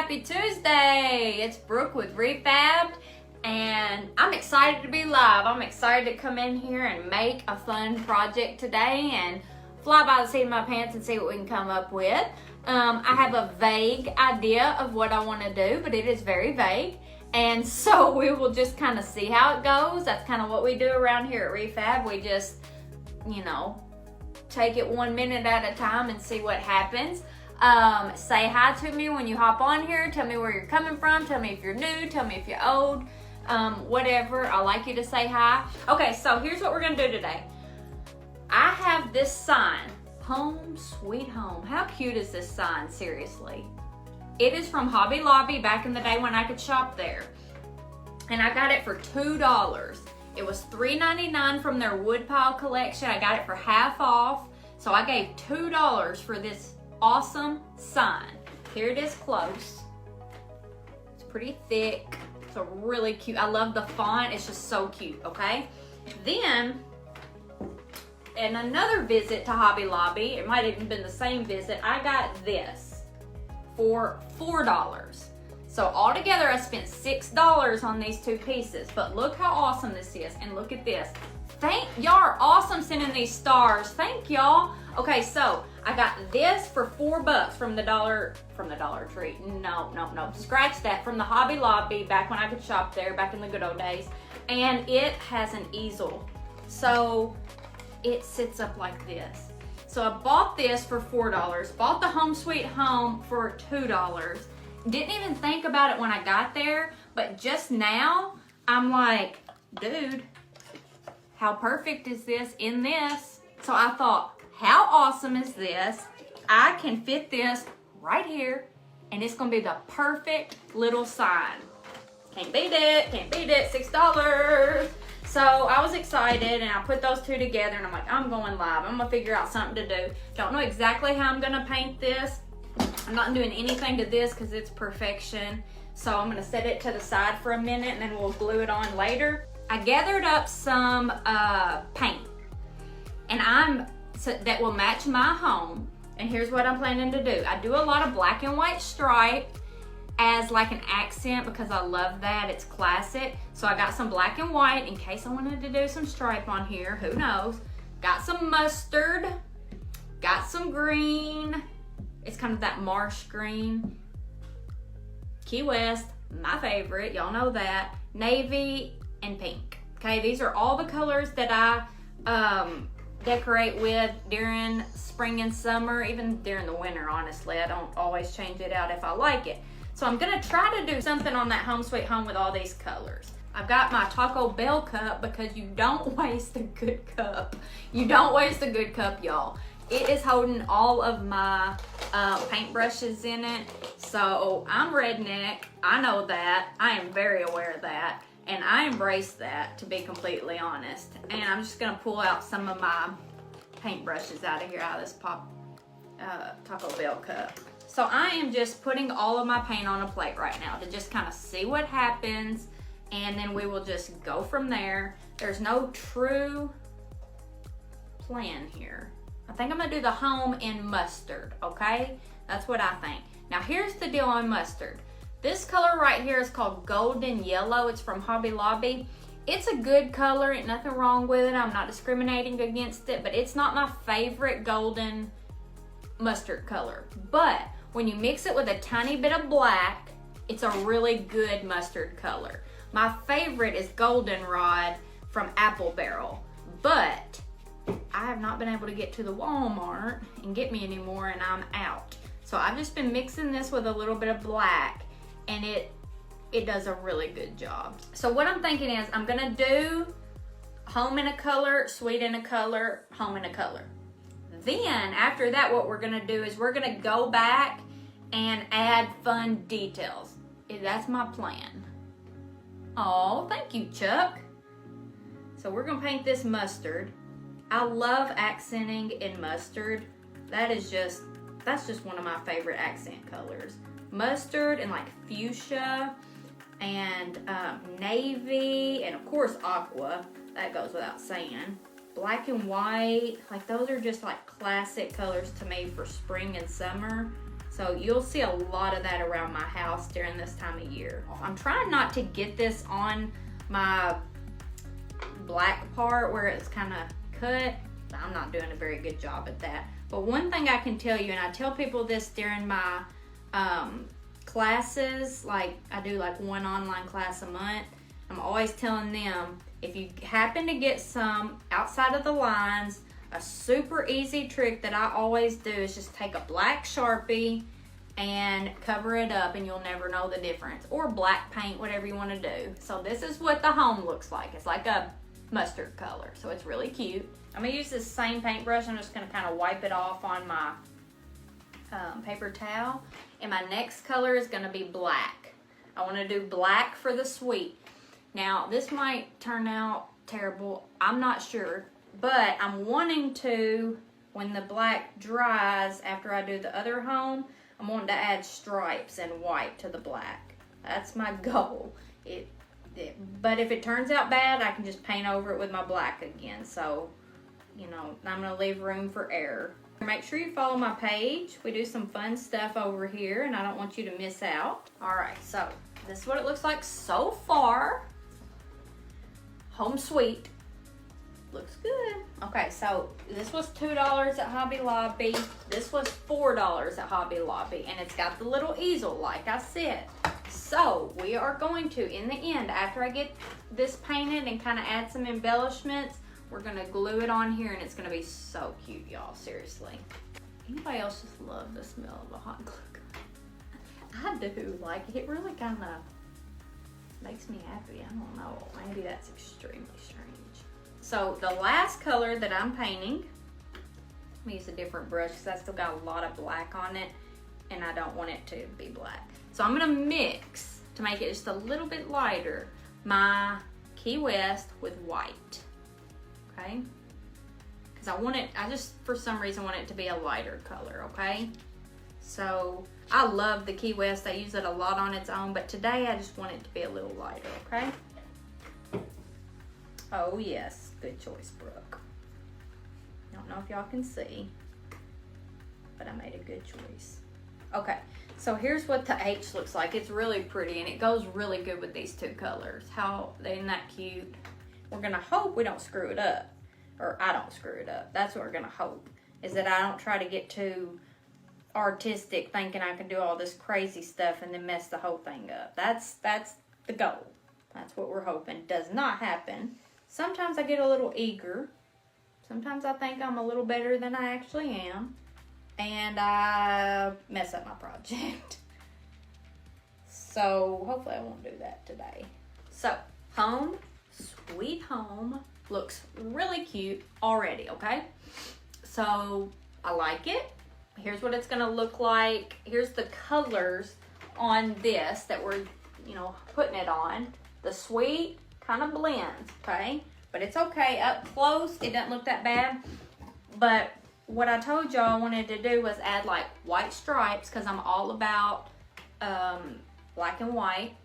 Happy Tuesday! It's Brooke with Re-Fabbed, and I'm excited to be live. I'm excited to come in here and make a fun project today and fly by the seat of my pants and see what we can come up with. I have a vague idea of what I want to do, but it is very vague. And so we will just kind of see how it goes. That's kind of what we do around here at Re-Fabbed. We just, take it 1 minute at a time and see what happens. Say hi to me when you hop on here. Tell me where you're coming from. Tell me if you're new. Tell me if you're old. Whatever. I like you to say hi. Okay, so here's what we're going to do today. I have this sign. Home Sweet Home. How cute is this sign? Seriously. It is from Hobby Lobby back in the day when I could shop there. And I got it for $2. It was $3.99 from their woodpile collection. I got it for half off. So I gave $2 for this awesome sign. Here it is close. It's pretty thick. It's a really cute. I love the font. It's just so cute, okay? Then, in another visit to Hobby Lobby, it might have even been the same visit, I got this for $4. So altogether I spent $6 on these two pieces. But look how awesome this is, and look at this. Y'all are awesome sending these stars. Thank y'all. Okay, so I got this for $4 from the Dollar Tree. No, scratch that. From the Hobby Lobby back when I could shop there, back in the good old days. And it has an easel. So it sits up like this. So I bought this for $4, bought the Home Sweet Home for $2. Didn't even think about it when I got there, but just now I'm like, dude, how perfect is this in this? So I thought, how awesome is this? I can fit this right here, and it's gonna be the perfect little sign. Can't beat it, $6. So I was excited, and I put those two together, and I'm like, I'm going live. I'm gonna figure out something to do. Don't know exactly how I'm gonna paint this. I'm not doing anything to this because it's perfection. So I'm gonna set it to the side for a minute, and then we'll glue it on later. I gathered up some paint, and that will match my home. And here's what I'm planning to do. I do a lot of black and white stripe as like an accent because I love that. It's classic. So I got some black and white in case I wanted to do some stripe on here. Who knows? Got some mustard. Got some green. It's kind of that marsh green. Key West, my favorite. Y'all know that. Navy and pink. Okay, these are all the colors that I decorate with during spring and summer, even during the winter, honestly. I don't always change it out if I like it. So I'm gonna try to do something on that Home Sweet Home with all these colors. I've got my Taco Bell cup because you don't waste a good cup. You don't waste a good cup, y'all. It is holding all of my paintbrushes in it. So I'm redneck, I know that. I am very aware of that. And I embrace that, to be completely honest. And I'm just gonna pull out some of my paintbrushes out of here, out of this Taco Bell cup. So I am just putting all of my paint on a plate right now to just kind of see what happens. And then we will just go from there. There's no true plan here. I think I'm gonna do the home in mustard, okay? That's what I think. Now here's the deal on mustard. This color right here is called Golden Yellow. It's from Hobby Lobby. It's a good color, ain't nothing wrong with it. I'm not discriminating against it, but it's not my favorite golden mustard color. But when you mix it with a tiny bit of black, it's a really good mustard color. My favorite is Goldenrod from Apple Barrel, but I have not been able to get to the Walmart and get me anymore, and I'm out. So I've just been mixing this with a little bit of black, and it does a really good job. So what I'm thinking is I'm gonna do home in a color, sweet in a color, home in a color. Then after that, what we're gonna do is we're gonna go back and add fun details. That's my plan. Oh, thank you, Chuck. So we're gonna paint this mustard. I love accenting in mustard. That's just one of my favorite accent colors. Mustard and like fuchsia and navy, and of course aqua. That goes without saying. Black and white, like those are just like classic colors to me for spring and summer. So So you'll see a lot of that around my house during this time of year. I'm trying not to get this on my black part where it's kind of cut. I'm not doing a very good job at that. But one thing I can tell you, and I tell people this during my classes, like I do like one online class a month, I'm always telling them, if you happen to get some outside of the lines, a super easy trick that I always do is just take a black Sharpie and cover it up, and you'll never know the difference. Or black paint, whatever you want to do. So this is what the home looks like. It's like a mustard color, so it's really cute. I'm gonna use this same paintbrush. I'm just gonna kind of wipe it off on my paper towel. And my next color is gonna be black. I wanna do black for the suite. Now, this might turn out terrible, I'm not sure, but I'm wanting to, when the black dries after I do the other home, I'm wanting to add stripes and white to the black. That's my goal. But if it turns out bad, I can just paint over it with my black again. So, you know, I'm gonna leave room for error. Make sure you follow my page. We do some fun stuff over here, and I don't want you to miss out. All right, so this is what it looks like so far. Home sweet. Looks good. Okay, so this was $2 at Hobby Lobby. This was $4 at Hobby Lobby, and it's got the little easel, like I said. So we are going to, in the end, after I get this painted and kind of add some embellishments, we're gonna glue it on here, and it's gonna be so cute, y'all, seriously. Anybody else just love the smell of a hot glue gun? I do, like, it really kind of makes me happy. I don't know, maybe that's extremely strange. So the last color that I'm painting, I'm gonna use a different brush because I still got a lot of black on it, and I don't want it to be black. So I'm gonna mix, to make it just a little bit lighter, my Key West with white, okay? Because I just, for some reason, want it to be a lighter color, okay? So I love the Key West. I use it a lot on its own, but today I just want it to be a little lighter, okay? Oh yes, good choice, Brooke. I don't know if y'all can see, but I made a good choice. Okay, so here's what the H looks like. It's really pretty, and it goes really good with these two colors. Isn't that cute? We're gonna hope we don't screw it up, or I don't screw it up. That's what we're gonna hope, is that I don't try to get too artistic thinking I can do all this crazy stuff and then mess the whole thing up. That's the goal. That's what we're hoping does not happen. Sometimes I get a little eager. Sometimes I think I'm a little better than I actually am, and I mess up my project. So hopefully I won't do that today. So home, sweet home, looks really cute already, okay? So I like it. Here's what it's gonna look like. Here's the colors on this that we're, putting it on. The sweet kind of blends, okay? But it's okay. Up close, it doesn't look that bad. But what I told y'all I wanted to do was add like white stripes, because I'm all about black and white.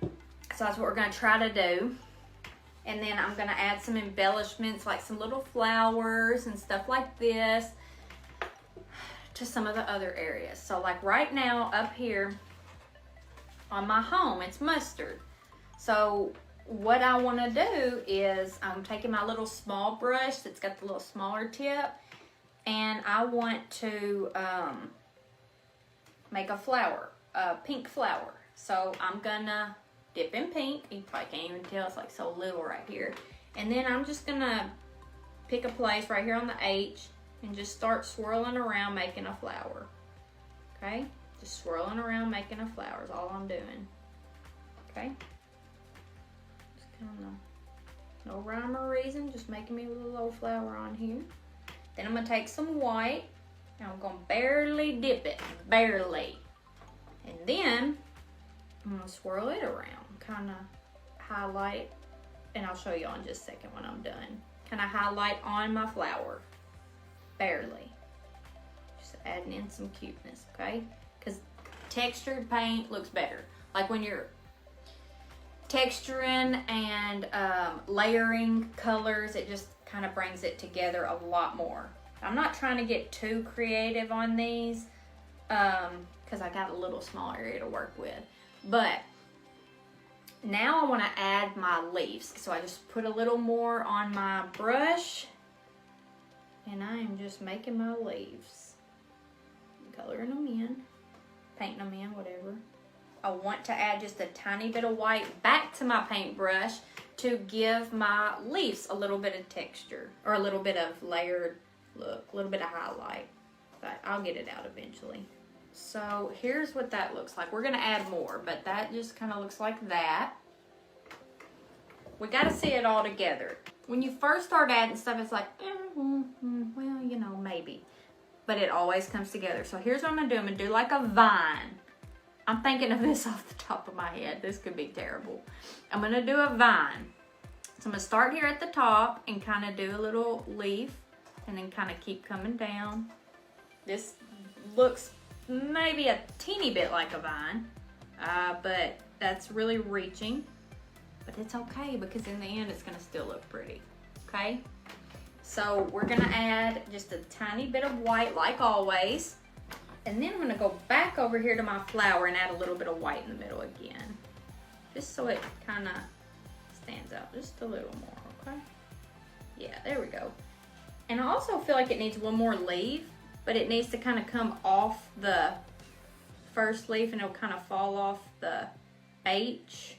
So that's what we're gonna try to do. And then I'm gonna add some embellishments, like some little flowers and stuff like this to some of the other areas. So like right now up here on my home, it's mustard. So what I wanna do is I'm taking my little small brush that's got the little smaller tip, and I want to make a flower, a pink flower. So I'm gonna dip in pink. You probably can't even tell, it's like so little right here. And then I'm just gonna pick a place right here on the H and just start swirling around making a flower. Okay? Just swirling around making a flower is all I'm doing. Okay? Just kind of, no rhyme or reason, just making me a little old flower on here. Then I'm gonna take some white and I'm gonna barely dip it, barely. And then I'm gonna swirl it around, kind of highlight, and I'll show you in just a second when I'm done. Kind of highlight on my flower, barely. Just adding in some cuteness, okay? Because textured paint looks better. Like when you're texturing and layering colors, it just kind of brings it together a lot more. I'm not trying to get too creative on these because I got a little small area to work with. But now I want to add my leaves. So I just put a little more on my brush and I am just making my leaves. Coloring them in, painting them in, whatever. I want to add just a tiny bit of white back to my paintbrush to give my leaves a little bit of texture or a little bit of layered look, a little bit of highlight, but I'll get it out eventually. So here's what that looks like. We're gonna add more, but that just kind of looks like that. We gotta see it all together. When you first start adding stuff, it's like, well, you know, maybe. But it always comes together. So here's what I'm gonna do. I'm gonna do like a vine. I'm thinking of this off the top of my head. This could be terrible. I'm gonna do a vine. So I'm gonna start here at the top and kind of do a little leaf and then kind of keep coming down. This looks maybe a teeny bit like a vine, but that's really reaching. But it's okay because in the end it's gonna still look pretty, okay? So we're gonna add just a tiny bit of white like always. And then I'm gonna go back over here to my flower and add a little bit of white in the middle again. Just so it kinda stands out just a little more, okay? Yeah, there we go. And I also feel like it needs one more leaf, but it needs to kind of come off the first leaf and it'll kind of fall off the H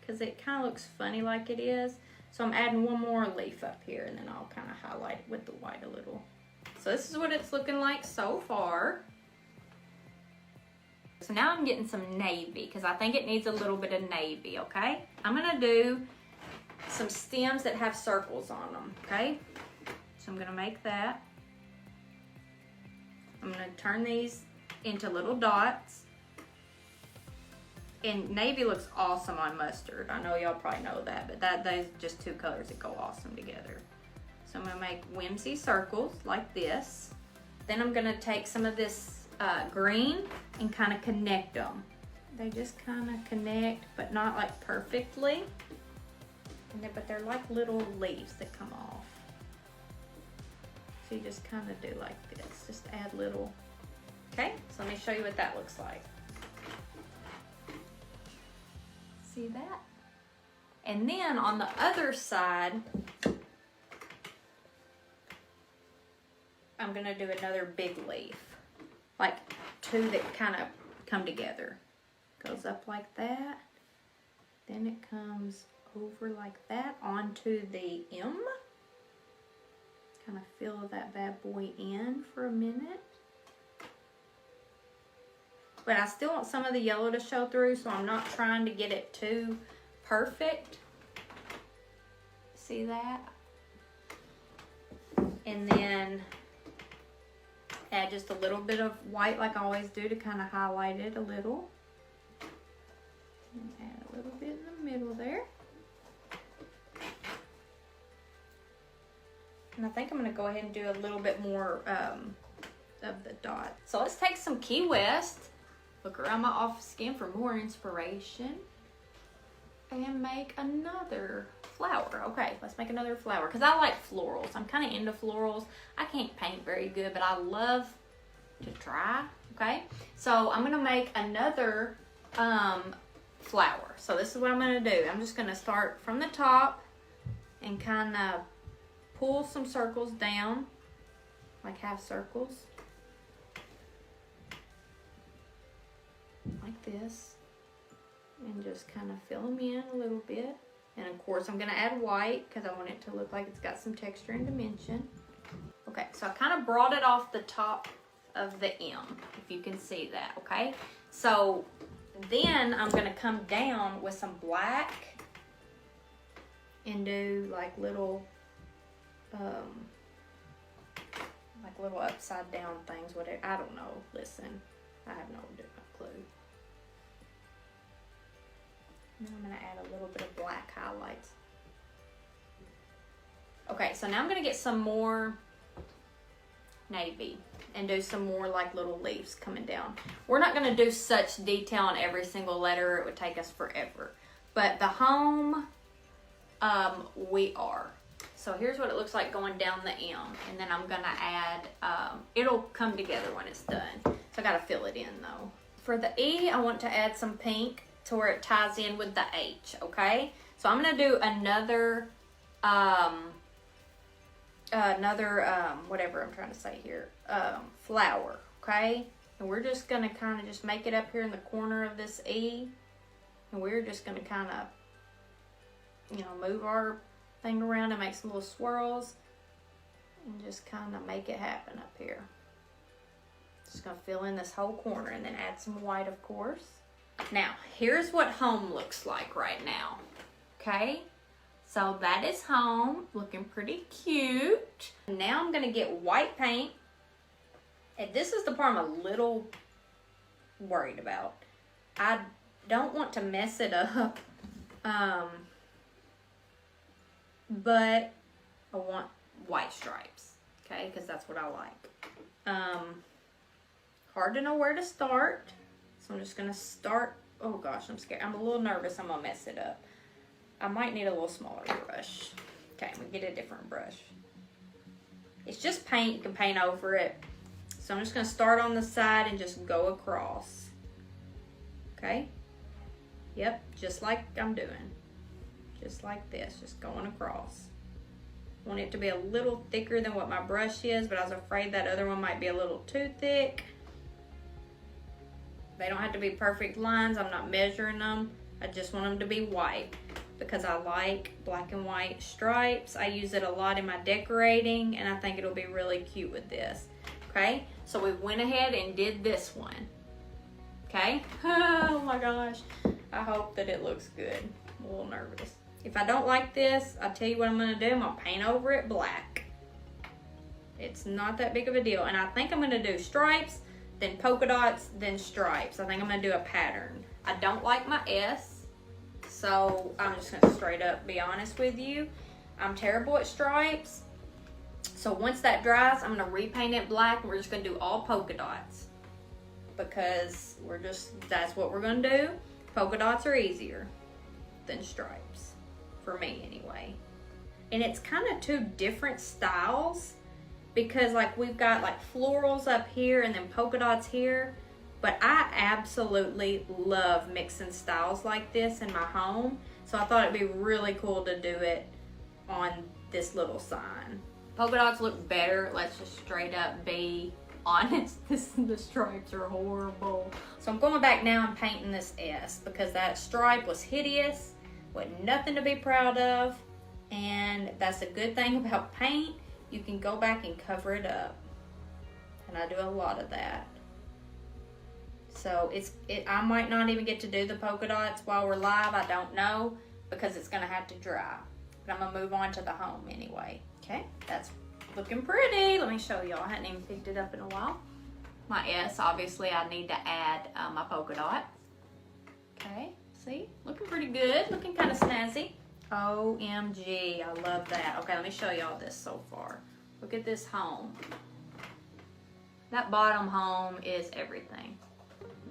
because it kind of looks funny like it is. So I'm adding one more leaf up here and then I'll kind of highlight it with the white a little. So this is what it's looking like so far. So now I'm getting some navy because I think it needs a little bit of navy, okay? I'm gonna do some stems that have circles on them, okay? So I'm gonna make that. I'm gonna turn these into little dots. And navy looks awesome on mustard. I know y'all probably know that, but those are just two colors that go awesome together. So I'm gonna make whimsy circles like this. Then I'm gonna take some of this green and kind of connect them. They just kind of connect, but not like perfectly. But they're like little leaves that come off. So you just kind of do like this, just add little, okay? So let me show you what that looks like. See that? And then on the other side, I'm gonna do another big leaf, like two that kind of come together. Goes up like that, then it comes over like that onto the M. Kind of fill that bad boy in for a minute. But I still want some of the yellow to show through, so I'm not trying to get it too perfect. See that? And then add just a little bit of white like I always do to kind of highlight it a little. And add a little bit in the middle there. And I think I'm gonna go ahead and do a little bit more of the dot. So let's take some Key West, look around my office again for more inspiration, and make another flower. Okay, let's make another flower, because I like florals. I'm kind of into florals. I can't paint very good, but I love to try, okay? So I'm gonna make another flower. So this is what I'm gonna do. I'm just gonna start from the top and kind of pull some circles down, like half circles, like this, and just kind of fill them in a little bit. And of course I'm gonna add white because I want it to look like it's got some texture and dimension. Okay, so I kind of brought it off the top of the M, if you can see that, okay? So then I'm gonna come down with some black and do like little upside down things, whatever. I don't know. Listen, I have no clue. Now I'm gonna add a little bit of black highlights. Okay, so now I'm gonna get some more navy and do some more like little leaves coming down. We're not gonna do such detail on every single letter. It would take us forever. But the home, we are. So here's what it looks like going down the M, and then I'm gonna add, it'll come together when it's done. So I gotta fill it in though. For the E, I want to add some pink to where it ties in with the H, okay? So I'm gonna do another, whatever I'm trying to say here, flower, okay? And we're just gonna kind of just make it up here in the corner of this E. And we're just gonna kind of, you know, move our thing around and make some little swirls and just kind of make it happen up here. Just gonna fill in this whole corner and then add some white, of course. Now, here's what home looks like right now, okay? So that is home, looking pretty cute. Now I'm gonna get white paint. And this is the part I'm a little worried about. I don't want to mess it up, but I want white stripes, okay? Because that's what I like. Hard to know where to start. So I'm just gonna start. Oh gosh, I'm scared. I'm a little nervous I'm gonna mess it up. I might need a little smaller brush. Okay, I'm gonna get a different brush. It's just paint, you can paint over it. So I'm just gonna start on the side and just go across. Okay? Yep, just like I'm doing. Just like this, just going across. I want it to be a little thicker than what my brush is, but I was afraid that other one might be a little too thick. They don't have to be perfect lines. I'm not measuring them. I just want them to be white because I like black and white stripes. I use it a lot in my decorating, and I think it'll be really cute with this. Okay, so we went ahead and did this one. Okay, oh my gosh. I hope that it looks good. I'm a little nervous. If I don't like this, I'll tell you what I'm gonna do. I'm gonna paint over it black. It's not that big of a deal. And I think I'm gonna do stripes, then polka dots, then stripes. I think I'm gonna do a pattern. I don't like my S, so I'm just gonna straight up be honest with you. I'm terrible at stripes. So once that dries, I'm gonna repaint it black, and we're just gonna do all polka dots. Because that's what we're gonna do. Polka dots are easier than stripes, for me anyway. And it's kind of two different styles, because like we've got like florals up here and then polka dots here, but I absolutely love mixing styles like this in my home. So I thought it'd be really cool to do it on this little sign. Polka dots look better, let's just straight up be honest. The stripes are horrible. So I'm going back now and painting this S because that stripe was hideous, with nothing to be proud of. And that's a good thing about paint. You can go back and cover it up. And I do a lot of that. So I might not even get to do the polka dots while we're live. I don't know, because it's gonna have to dry. But I'm gonna move on to the home anyway. Okay, that's looking pretty. Let me show y'all. I hadn't even picked it up in a while. My S, obviously I need to add my polka dot. Okay, see? Looking pretty good. Looking kind of snazzy. OMG, I love that. Okay, let me show y'all this so far. Look at this home. That bottom home is everything.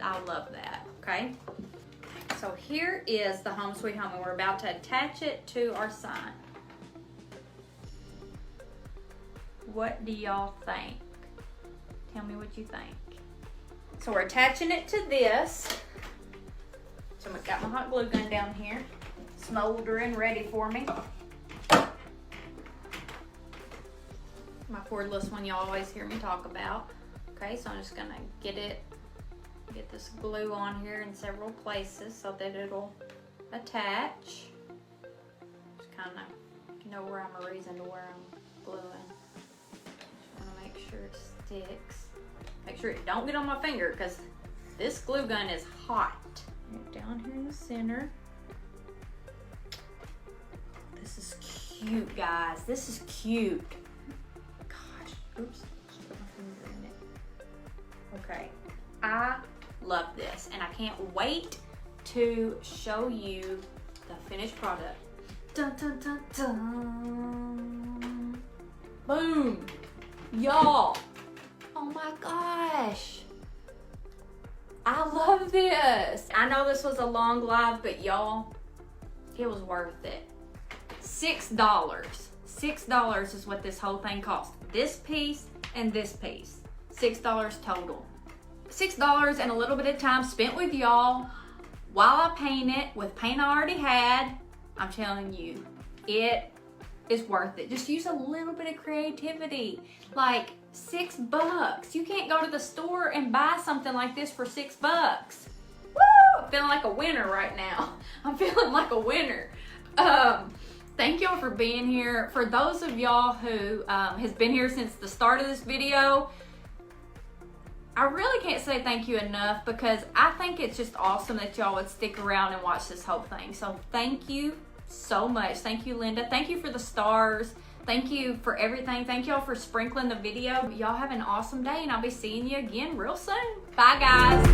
I love that, okay? So here is the home sweet home, and we're about to attach it to our sign. What do y'all think? Tell me what you think. So we're attaching it to this. So I've got my hot glue gun down here, smoldering, ready for me. My cordless one y'all always hear me talk about. Okay, so I'm just gonna get this glue on here in several places so that it'll attach. Just kind of know where I'm a reason to where I'm gluing. Just wanna make sure it sticks. Make sure it don't get on my finger, because this glue gun is hot. Down here in the center. This is cute, guys. This is cute. Gosh, oops, just put my finger in it. Okay, I love this, and I can't wait to show you the finished product. Dun, dun, dun, dun. Boom, y'all. Oh my gosh. I love this. I know this was a long live, but y'all, it was worth it. $6. $6 is what this whole thing cost. This piece and this piece. $6 total. $6 and a little bit of time spent with y'all while I paint it with paint I already had. I'm telling you, it is worth it. Just use a little bit of creativity. Like $6. You can't go to the store and buy something like this for $6. Woo! I'm feeling like a winner right now. I'm feeling like a winner. Thank y'all for being here. For those of y'all who has been here since the start of this video, I really can't say thank you enough, because I think it's just awesome that y'all would stick around and watch this whole thing. So thank you so much. Thank you, Linda. Thank you for the stars. Thank you for everything. Thank y'all for sprinkling the video. Y'all have an awesome day, and I'll be seeing you again real soon. Bye, guys.